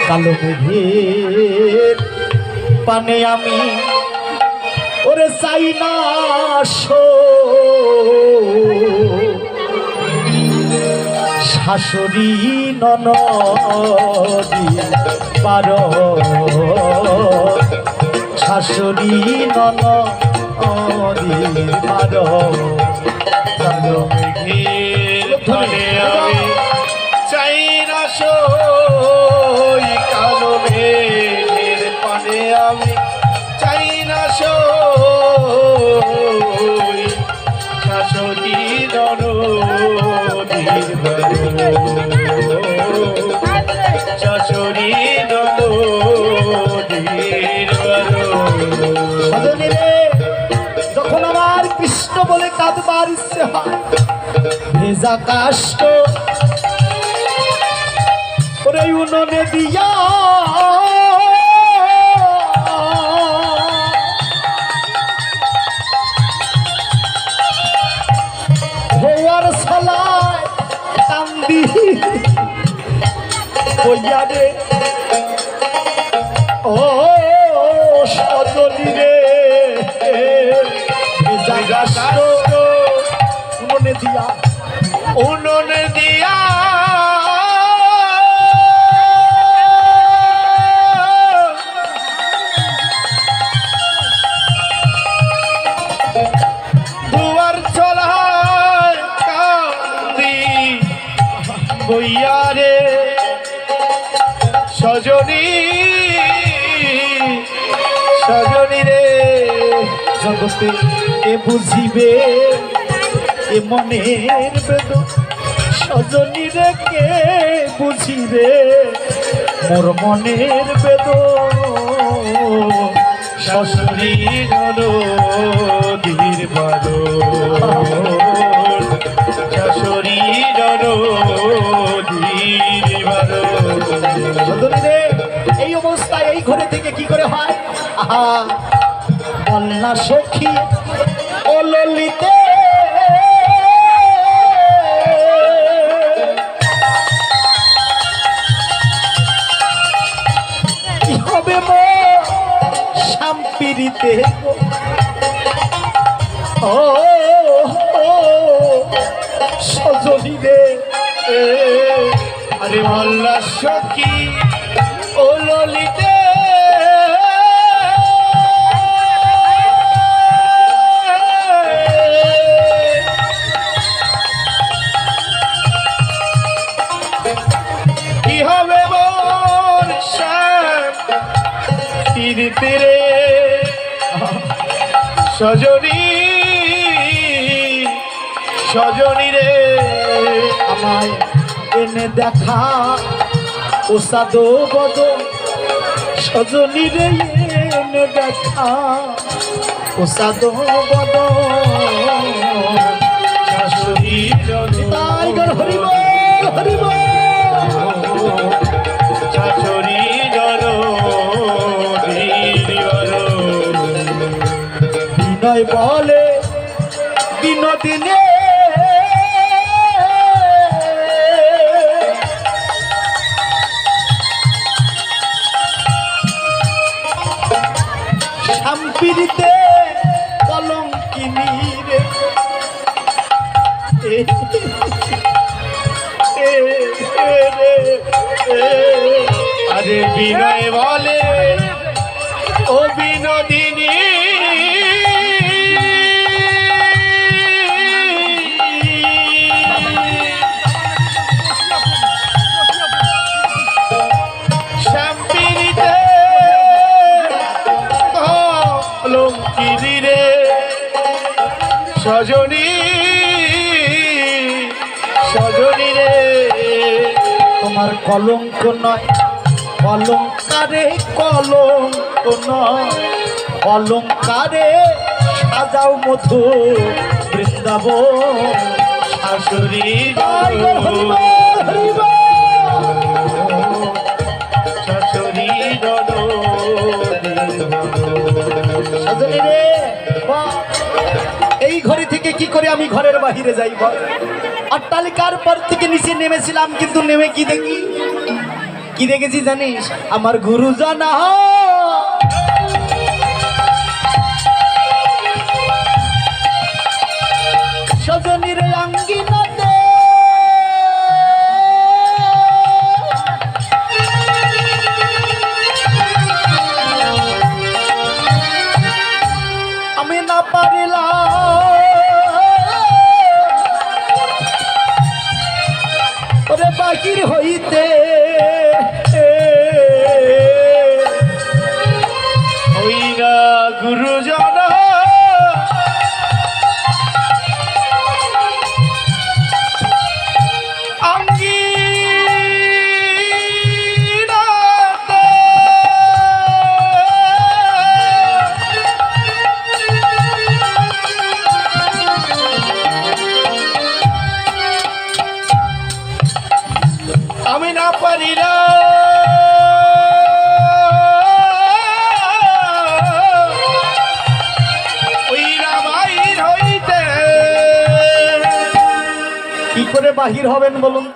কালো মেঘের পানে আমি ওরে চাই না শাশুড়ি ননদি পার শাশুড়ি ননদি পার কালো মেঘের পানে আমি চাই না কালো মেঘের পানে আমি চাই না শাশুড়ি ননদির শাশুড়ি ননদির যখন আমার কৃষ্ণ বলে কাঁদবার ইচ্ছে হয় ভেজা কাষ্ট ওরে উনুনে দিয়া হওয়ার সালায় কান্দি বইয়া রে ও সজনী রে উনুনে দিয়া উনুনে দিয়া বইয়ারে সজনী সজনী রে জগতে এ বুঝিবে এ মনের বেদন সজনী রে কে বুঝিবে মোর মনের বেদন শাশুড়ি ননদির বারণ শাশুড়ি এই অবস্থায় এই ঘরে থেকে কি করে হয় আহা বলনা সখী ও ললিতে কি হবে মো শাম্পিরিতে ও সজনী রে আরে মল্লা সখী ও ললিতে কি হবে মোর শান্তিতে রে সজনী সজনী রে আমায় এনে দেখা ও সাদো বদ সজনী রে এনে দেখা ও সাদো বদ শাশুড়ি টাইগার হরিব হরিব শাশুড়ি বিনয় বলে বিনোদিনী শাম্পিরিতে কলঙ্কিনী রে আরে বিনয় বলে ও বিনোদিনী শাম্পিরিতে কলঙ্কিনী রে সজনী সজনী রে তোমার কলঙ্ক নয় অলঙ্কারে কলঙ্ক নয় অলঙ্কারে সাজাও মধু বৃন্দাবন শাশুড়ি শাশুড়ি সজনী রে এই ঘরে থেকে কি করে আমি ঘরের বাহিরে যাইব অট্টালিকার পর থেকে নিচে নেমেছিলাম কিন্তু নেমে কি দেখি কি দেখেছি জানিস? আমার গুরু জানা সজনীর আঙ্গিনাতে আমি না পারিলাম ওরে বাহির হইতে, ওই না গুরু জানা আমি না পারি না ওই না বাহির হইতে। কি করে বাহির হবেন বলুন?